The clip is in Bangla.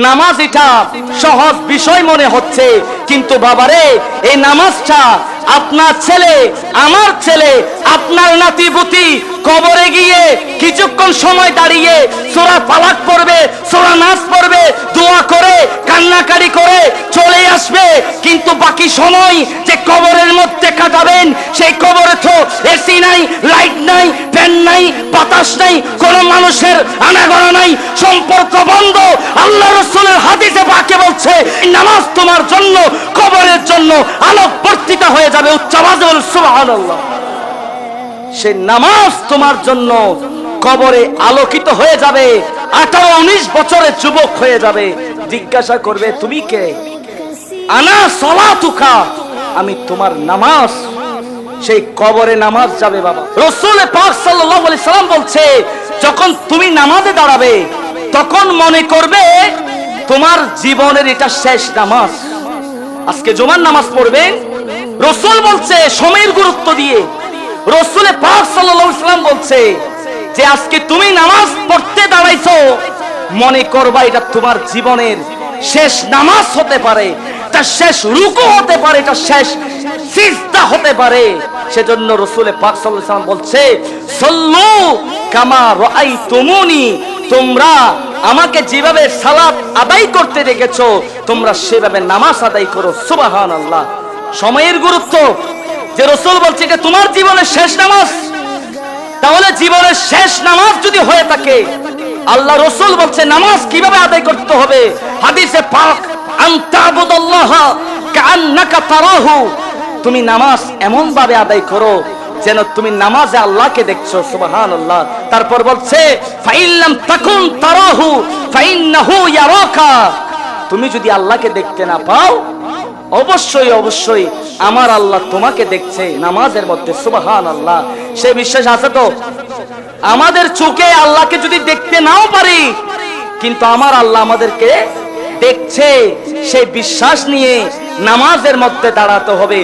নামাজ এটা সহজ বিষয় মনে হচ্ছে, কিন্তু বাবারে এই নামাজটা আপনার ছেলে, আমার ছেলে, আপনার নাতিপুতি কবরে গিয়ে কিছুক্ষণ সময় দাঁড়িয়ে সূরা ফালাক পড়বে, সূরা নাস পড়বে, দোয়া করে কান্নাকাটি করে চলে আসবে। কিন্তু বাকি সময় যে কবরের মধ্যে কাটাবেন, সেই কবরে তো এসি নাই, লাইট নাই, ফ্যান নাই, বাতাস নাই, কোন মানুষের আনাগোনা নাই, সম্পর্ক বন্ধ। আল্লাহ রাসূলের হাদিসে পাকে বলছে নামাজ তোমার জন্য কবরের জন্য আলোক বর্তিত হয়ে যাবে। উচ্চ আওয়াজে বলুন সুবহানাল্লাহ। সে নামাজ তোমার জন্য কবরে আলোকিত হয়ে যাবে। 18-19 বছরের যুবক হয়ে যাবে, জিজ্ঞাসা করবে তুমি কে? আনা সালাতুকা, আমি তোমার নামাজ। সেই কবরে নামাজ যাবে বাবা। রাসূল পাক সাল্লাল্লাহু আলাইহি সাল্লাম বলছে যখন তুমি নামাজে দাঁড়াবে তখন মনে করবে তোমার জীবনের এটা শেষ নামাজ। আজকে জুমার নামাজ পড়বেন, রাসূল বলছে সময়ের গুরুত্ব দিয়ে, রাসূল পাক সাল্লাল্লাহু আলাইহি সাল্লাম বলছে যে আজকে তুমি নামাজ পড়তে দাঁড়াইছো, মনে করবা এটা তোমার জীবনের শেষ নামাজ হতে পারে, এটা শেষ রুকু হতে পারে, এটা শেষ সিজদা হতে পারে। সেজন্য রাসূল পাক সাল্লাল্লাহু আলাইহি সাল্লাম বলছে সাল্লু কামা রাআইতুমুনি, তোমরা আমাকে যেভাবে সালাত আদায় করতে দেখেছো তোমরা সেভাবে নামাজ আদায় করো। সুবহানাল্লাহ। সময়ের গুরুত্ব যে রাসূল বলছে যে তোমার জীবনের শেষ নামাজ, তাহলে জীবনের শেষ নামাজ যদি হয়ে থাকে, আল্লাহ রাসূল বলছে নামাজ কিভাবে আদায় করতে হবে। হাদিসে পাক আনতাবুদাল্লাহ কাআন্নাকা তারাহু, তুমি নামাজ এমন ভাবে আদায় করো যেন তুমি নামাজে আল্লাহকে দেখছো। সুবহানাল্লাহ। তারপর বলছে ফাইল্লাম তাকুন তারাহু ফাইন্নাহু ইয়ারাকা, তুমি যদি আল্লাহকে দেখতে না পাও অবশ্যই অবশ্যই আমার আল্লাহ তোমাকে দেখছে নামাজের মধ্যে। সুবহানাল্লাহ। সে বিশ্বাস আছে তো? আমাদের চোখে আল্লাহকে যদি দেখতে নাও পারি, কিন্তু আমার আল্লাহ আমাদেরকে দেখছে, সেই বিশ্বাস নিয়ে নামাজের মধ্যে দাঁড়াতে হবে।